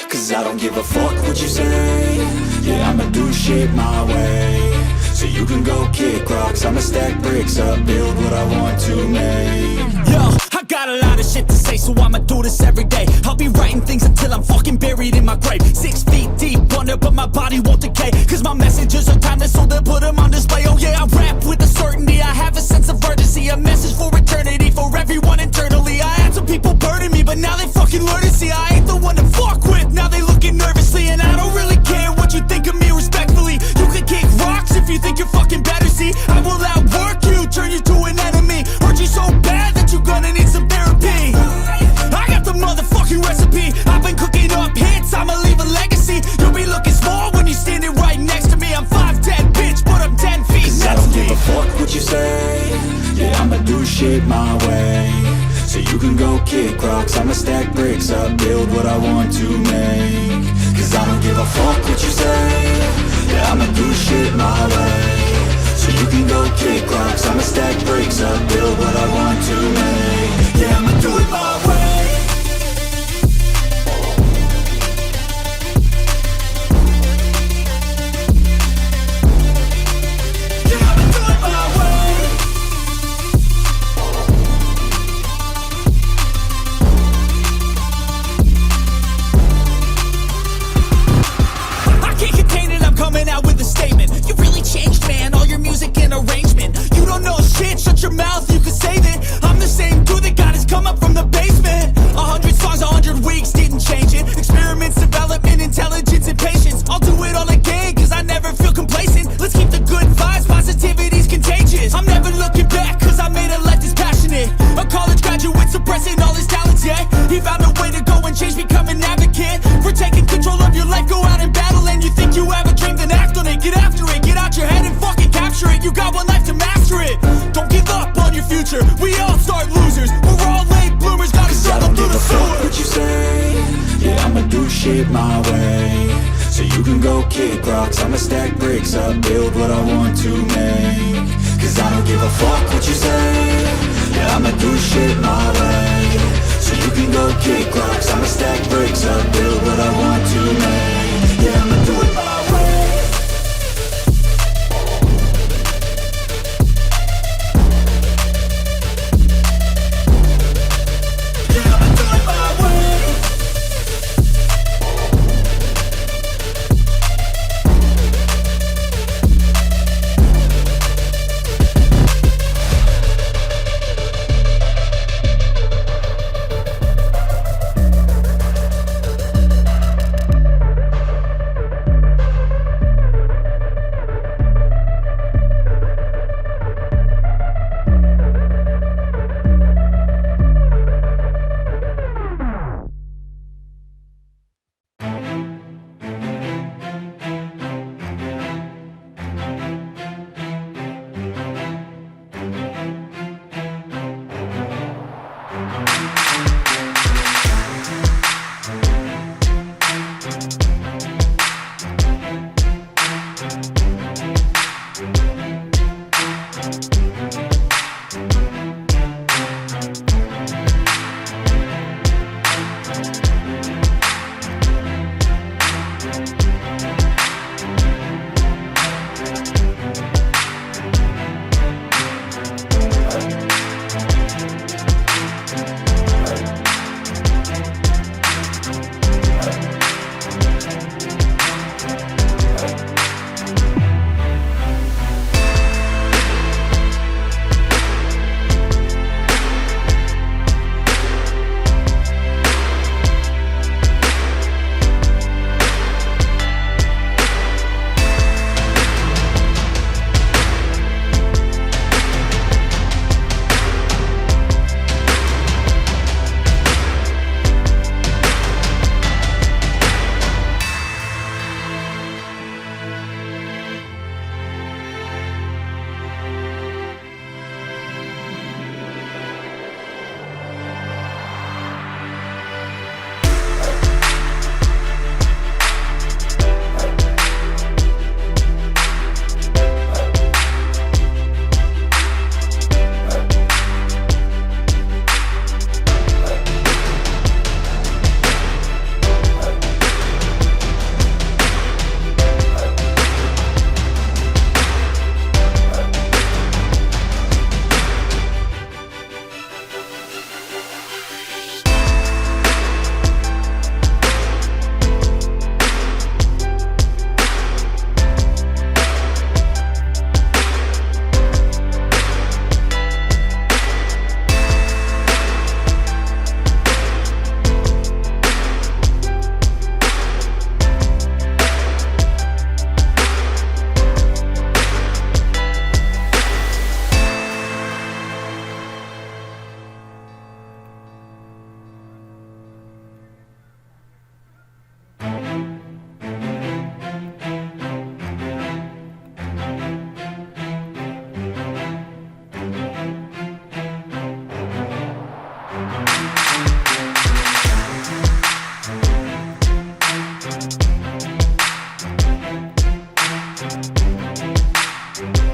'Cause I don't give a fuck what you say. Yeah, I'ma do shit my way. So you can go kick rocks, I'ma stack bricks up, build what I want to make. Yo, I got a lot of shit to say, so I'ma do this every day. I'll be writing things until I'm fucking buried in my grave. 6 feet deep under, but my body won't decay. 'Cause my messages are timeless, so they'll put them on display. Oh yeah, I rap with a certainty, I have a sense of urgency. A message for eternity, for everyone internally. I had some people burden me, but now they fucking learn to see I ain't the one to fuck with. Now they looking nervously, and I don't really care what you think of me respectfully. so you can go kick rocks. I'ma stack bricks up, build what I want to make. Cause I don't give a fuck what you say. Yeah, I'ma do shit my way, so you can go kick rocks. I'ma stack bricks up, build what I want to make. Yeah, I'ma do it my way. Shut your mouth, you can save it. I'm the same dude that got his come up from the basement. 100 songs, 100 weeks, didn't change it. Experiments, development, intelligence, and patience. I'll do it all again, cause I never feel complacent. Let's keep the good vibes, positivity's contagious. I'm never looking back, cause I made a life that's passionate. A college graduate suppressing all his talents, yeah. He found a way to go and change, become an advocate for taking control of your life, go out and battle. And you think you have a dream, then act on it. Get after it, get out your head and fucking capture it. You got one life to master it. Don't give up on your future, we all start losers. We're all late bloomers, gotta struggle through the sewer. I don't give a fuck what you say. Yeah, I'ma do shit my way, so you can go kick rocks. I'ma stack bricks up, build what I want to make. Cause I don't give a fuck what you say. Yeah, I'ma do shit my way, so you can go kick rocks. I'ma stack bricks up, build what I want to make. Yeah, I'ma do it my way. yeah.